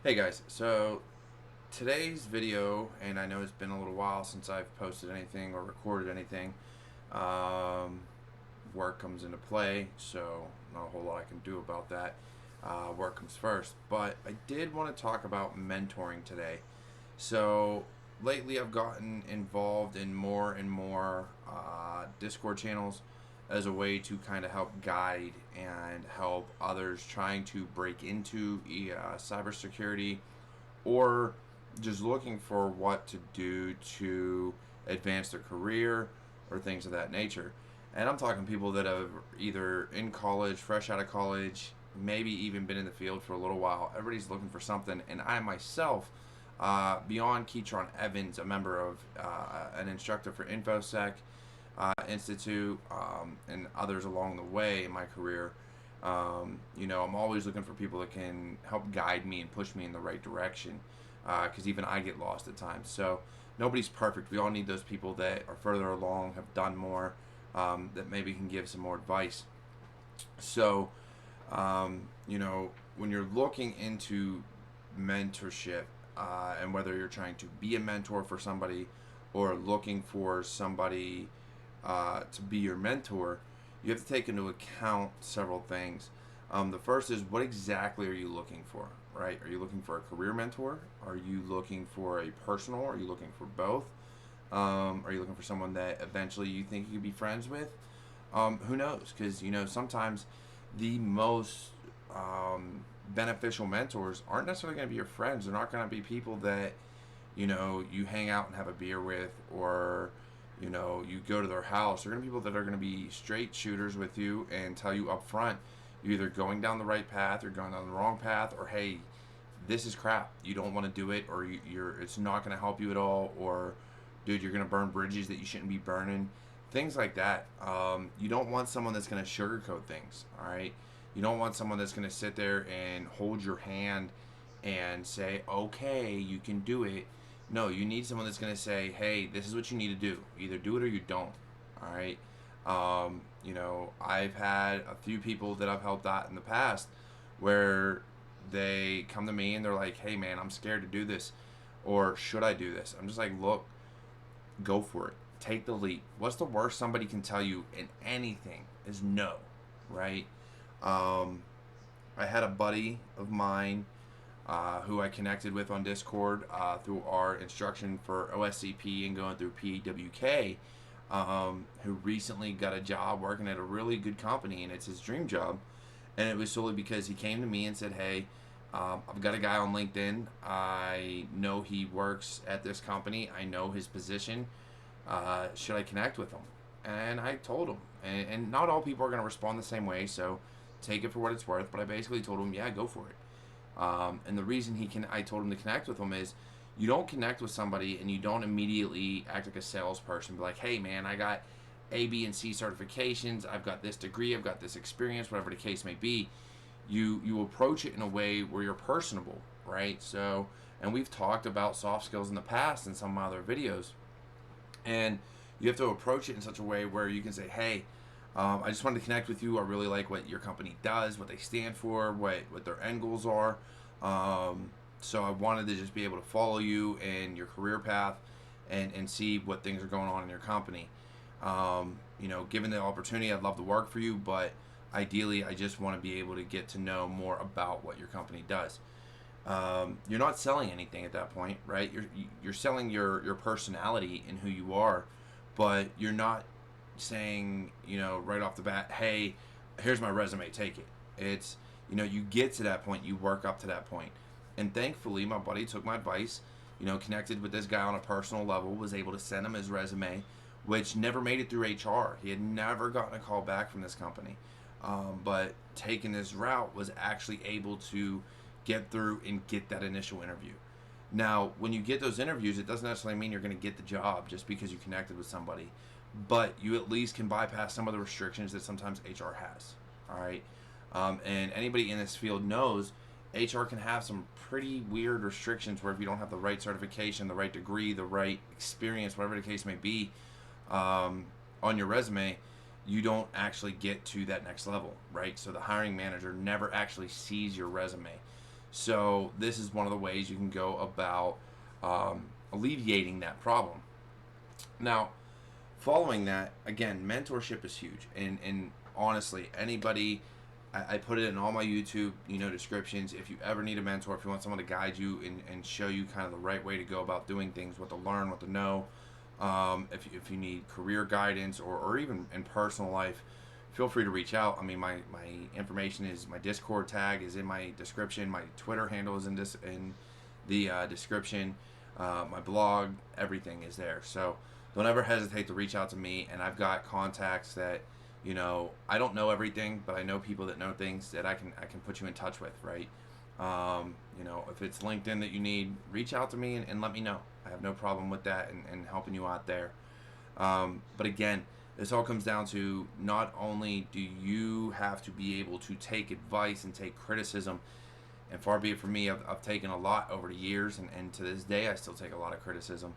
Hey guys, so today's video, and I know it's been a little while since I've posted anything or recorded anything. Um, Work comes into play, so not a whole lot I can do about that. Work comes first, but I did want to talk about mentoring today. So lately, I've gotten involved in more and more Discord channels as a way to kind of help guide and help others trying to break into cybersecurity or just looking for what to do to advance their career or things of that nature. And I'm talking people that have either in college, fresh out of college, maybe even been in the field for a little while. Everybody's looking for something, and I myself, beyond Keytron Evans, a member of an instructor for InfoSec Institute, and others along the way in my career. I'm always looking for people that can help guide me and push me in the right direction, because even I get lost at times. So nobody's perfect. We all need those people that are further along, have done more, that maybe can give some more advice. So, when you're looking into mentorship, and whether you're trying to be a mentor for somebody or looking for somebody to be your mentor, you have to take into account several things. The first is, what exactly are you looking for, right? Are you looking for a career mentor? Are you looking for a personal? Are you looking for both? Are you looking for someone that eventually you think you could be friends with? Who knows? Because, sometimes the most beneficial mentors aren't necessarily going to be your friends. They're not going to be people that, you hang out and have a beer with, or you go to their house. They're going to be people that are going to be straight shooters with you and tell you up front, you're either going down the right path or going down the wrong path, or hey, this is crap, you don't want to do it, or you're it's not going to help you at all, or dude, you're going to burn bridges that you shouldn't be burning, things like that. You don't want someone that's going to sugarcoat things. All right, you don't want someone that's going to sit there and hold your hand and say, okay, you can do it. No, you need someone that's going to say, hey, this is what you need to do. Either do it or you don't. All right. I've had a few people that I've helped out in the past where they come to me and they're like, hey, man, I'm scared to do this. Or should I do this? I'm just like, look, go for it. Take the leap. What's the worst somebody can tell you in anything is no, right? I had a buddy of mine who I connected with on Discord through our instruction for OSCP and going through PWK, who recently got a job working at a really good company, and it's his dream job. And it was solely because he came to me and said, hey, I've got a guy on LinkedIn. I know he works at this company. I know his position. Should I connect with him? And I told him. And not all people are going to respond the same way, so take it for what it's worth. But I basically told him, yeah, go for it. And the reason I told him to connect with him is, you don't connect with somebody and you don't immediately act like a salesperson. Be like, hey, man, I got A, B, and C certifications. I've got this degree. I've got this experience. Whatever the case may be, you approach it in a way where you're personable, right? So, and we've talked about soft skills in the past in some of my other videos, and you have to approach it in such a way where you can say, hey, I just wanted to connect with you. I really like what your company does, what they stand for, what their end goals are. So I wanted to just be able to follow you and your career path, and see what things are going on in your company. Given the opportunity, I'd love to work for you, but ideally, I just want to be able to get to know more about what your company does. You're not selling anything at that point, right? You're selling your personality and who you are, but you're not saying, right off the bat, hey, here's my resume, take it. It's, you get to that point, you work up to that point. And thankfully, my buddy took my advice, connected with this guy on a personal level, was able to send him his resume, which never made it through HR. He had never gotten a call back from this company. But taking this route was actually able to get through and get that initial interview. Now, when you get those interviews, it doesn't necessarily mean you're going to get the job just because you connected with somebody, but you at least can bypass some of the restrictions that sometimes HR has. All right, and anybody in this field knows HR can have some pretty weird restrictions where if you don't have the right certification, the right degree, the right experience, whatever the case may be, on your resume, you don't actually get to that next level, right? So the hiring manager never actually sees your resume. So this is one of the ways you can go about alleviating that problem. Now, following that, again, mentorship is huge, and honestly, anybody, I put it in all my YouTube, descriptions. If you ever need a mentor, if you want someone to guide you and show you kind of the right way to go about doing things, what to learn, what to know, if you need career guidance or even in personal life, feel free to reach out. I mean, my information is, my Discord tag is in my description. My Twitter handle is in the description. My blog, everything is there. So don't ever hesitate to reach out to me. And I've got contacts that, I don't know everything, but I know people that know things that I can put you in touch with, right? If it's LinkedIn that you need, reach out to me and let me know. I have no problem with that and helping you out there. But again, this all comes down to, not only do you have to be able to take advice and take criticism, and far be it from me, I've taken a lot over the years, and to this day I still take a lot of criticism,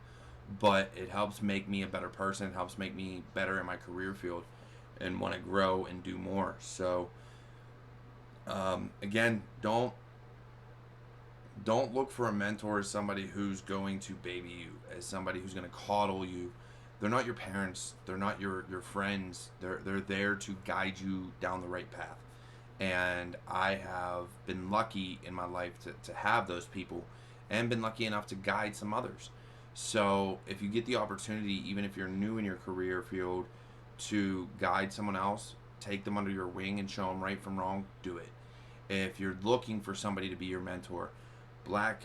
but it helps make me a better person. It helps make me better in my career field and want to grow and do more. So again, don't look for a mentor as somebody who's going to baby you, as somebody who's going to coddle you. They're not your parents. They're not your friends. They're there to guide you down the right path. And I have been lucky in my life to have those people, and been lucky enough to guide some others. So if you get the opportunity, even if you're new in your career field, to guide someone else, take them under your wing and show them right from wrong, do it. If you're looking for somebody to be your mentor, Black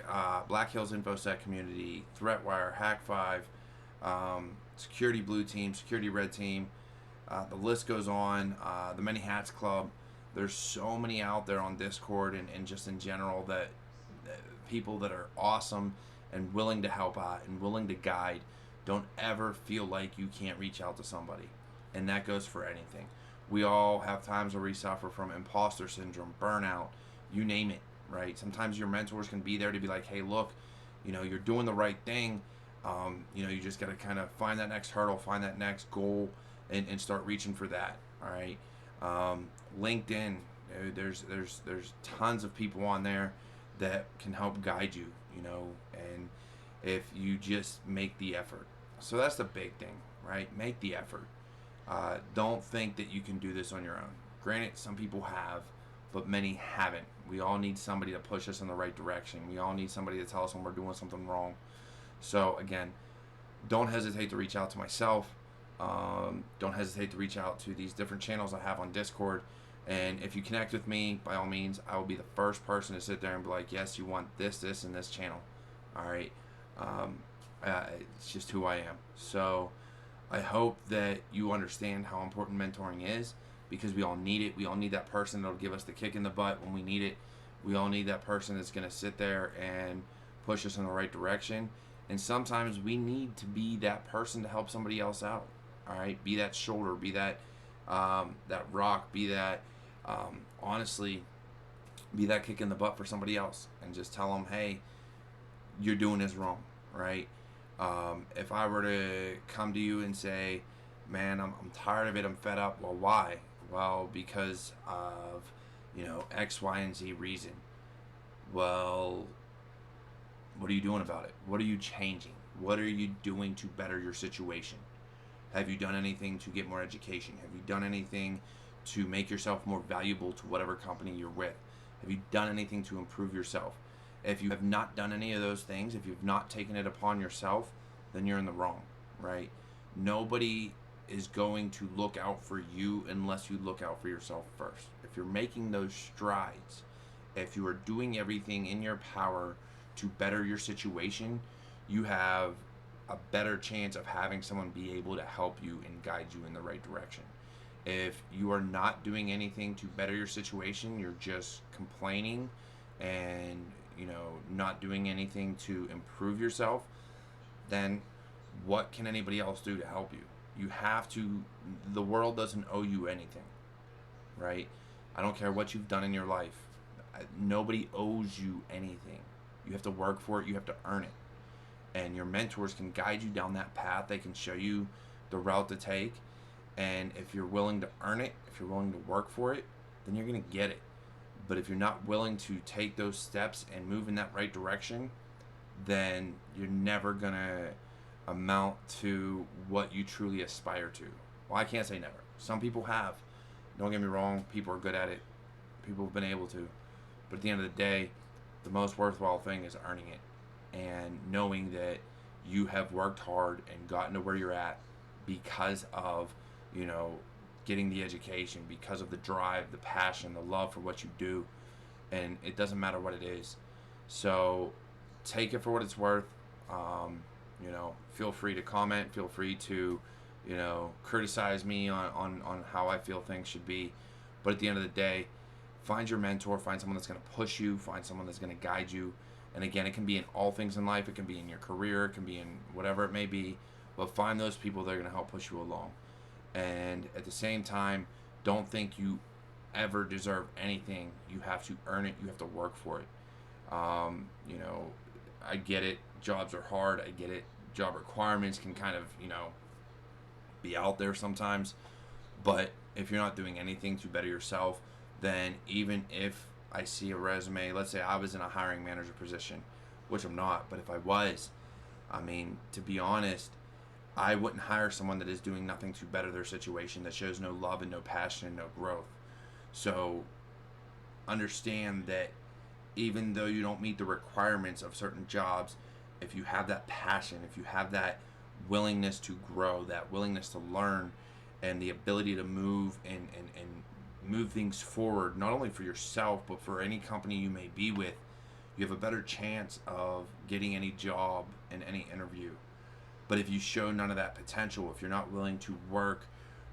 Hills InfoSec community, Threatwire, Hack5, Security Blue Team, Security Red Team, the list goes on, the Many Hats Club. There's so many out there on Discord and just in general that people that are awesome and willing to help out and willing to guide. Don't ever feel like you can't reach out to somebody. And that goes for anything. We all have times where we suffer from imposter syndrome, burnout, you name it, right? Sometimes your mentors can be there to be like, hey, look, you're doing the right thing. You just got to kind of find that next hurdle, find that next goal, and start reaching for that. All right. LinkedIn, there's tons of people on there that can help guide you, and if you just make the effort. So that's the big thing, right? Make the effort. Don't think that you can do this on your own. Granted, some people have, but many haven't. We all need somebody to push us in the right direction. We all need somebody to tell us when we're doing something wrong. So again, don't hesitate to reach out to myself. Don't hesitate to reach out to these different channels I have on Discord. And if you connect with me, by all means, I will be the first person to sit there and be like, yes, you want this, and this channel. All right. It's just who I am. So I hope that you understand how important mentoring is, because we all need it. We all need that person that'll give us the kick in the butt when we need it. We all need that person that's going to sit there and push us in the right direction. And sometimes we need to be that person to help somebody else out. All right, be that shoulder, be that that rock, be that honestly, be that kick in the butt for somebody else, and just tell them, hey, you're doing this wrong, right? If I were to come to you and say, man, I'm tired of it, I'm fed up. Well, why? Well, because of X, Y, and Z reason. Well, what are you doing about it? What are you changing? What are you doing to better your situation? Have you done anything to get more education? Have you done anything to make yourself more valuable to whatever company you're with? Have you done anything to improve yourself? If you have not done any of those things, if you've not taken it upon yourself, then you're in the wrong, right? Nobody is going to look out for you unless you look out for yourself first. If you're making those strides, if you are doing everything in your power to better your situation, you have a better chance of having someone be able to help you and guide you in the right direction. If you are not doing anything to better your situation, you're just complaining and not doing anything to improve yourself, then what can anybody else do to help you? You have to, the world doesn't owe you anything, right? I don't care what you've done in your life. Nobody owes you anything. You have to work for it. You have to earn it. And your mentors can guide you down that path. They can show you the route to take. And if you're willing to earn it, if you're willing to work for it, then you're going to get it. But if you're not willing to take those steps and move in that right direction, then you're never going to amount to what you truly aspire to. Well, I can't say never. Some people have. Don't get me wrong, people are good at it. People have been able to. But at the end of the day, the most worthwhile thing is earning it and knowing that you have worked hard and gotten to where you're at because of, you know, getting the education, because of the drive, the passion, the love for what you do. And it doesn't matter what it is. So take it for what it's worth. You know, feel free to comment, feel free to, you know, criticize me on how I feel things should be. But at the end of the day, find your mentor, find someone that's going to push you, find someone that's going to guide you. And again, it can be in all things in life. It can be in your career, it can be in whatever it may be. But find those people that are going to help push you along. And at the same time, don't think you ever deserve anything. You have to earn it. You have to work for it. You know, I get it. Jobs are hard. I get it. Job requirements can kind of, you know, be out there sometimes. But if you're not doing anything to better yourself, then even if I see a resume, let's say I was in a hiring manager position, which I'm not, but if I was, I mean, to be honest, I wouldn't hire someone that is doing nothing to better their situation, that shows no love and no passion and no growth. So understand that even though you don't meet the requirements of certain jobs, if you have that passion, if you have that willingness to grow, that willingness to learn, and the ability to move and move things forward, not only for yourself, but for any company you may be with, you have a better chance of getting any job in any interview. But if you show none of that potential, if you're not willing to work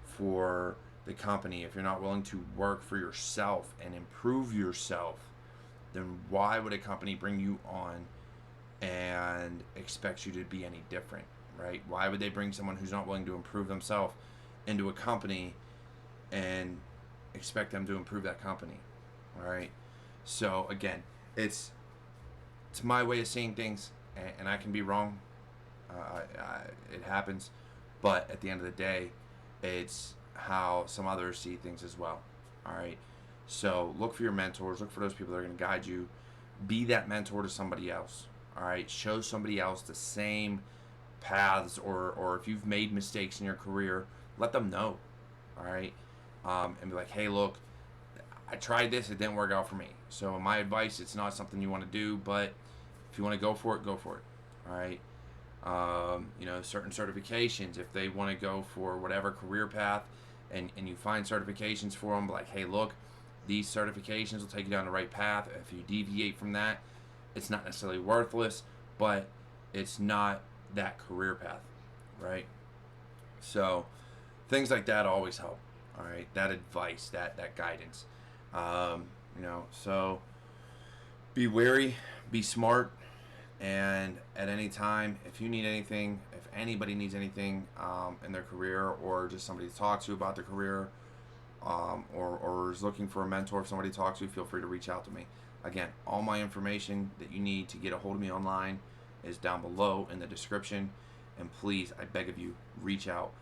for the company, if you're not willing to work for yourself and improve yourself, then why would a company bring you on and expect you to be any different, right? Why would they bring someone who's not willing to improve themselves into a company and expect them to improve that company, all right? So again, it's my way of seeing things, and I can be wrong. It happens, but at the end of the day, it's how some others see things as well. All right. So look for your mentors. Look for those people that are going to guide you. Be that mentor to somebody else. All right. Show somebody else the same paths, or if you've made mistakes in your career, let them know. All right. And be like, hey, look, I tried this. It didn't work out for me. So my advice, it's not something you want to do, but if you want to go for it, go for it. All right. You know, certain certifications, if they want to go for whatever career path, and you find certifications for them, like, hey, look, these certifications will take you down the right path. If you deviate from that, it's not necessarily worthless, but it's not that career path, right? So things like that always help. All right, that advice, that guidance. You know, so be wary, be smart. And at any time, if you need anything, if anybody needs anything in their career, or just somebody to talk to about their career, or is looking for a mentor, if somebody to talk to, feel free to reach out to me. Again, all my information that you need to get a hold of me online is down below in the description. And please, I beg of you, reach out.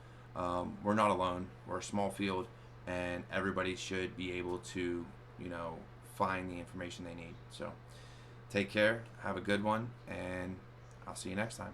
We're not alone. We're a small field, and everybody should be able to, you know, find the information they need. So take care, have a good one, and I'll see you next time.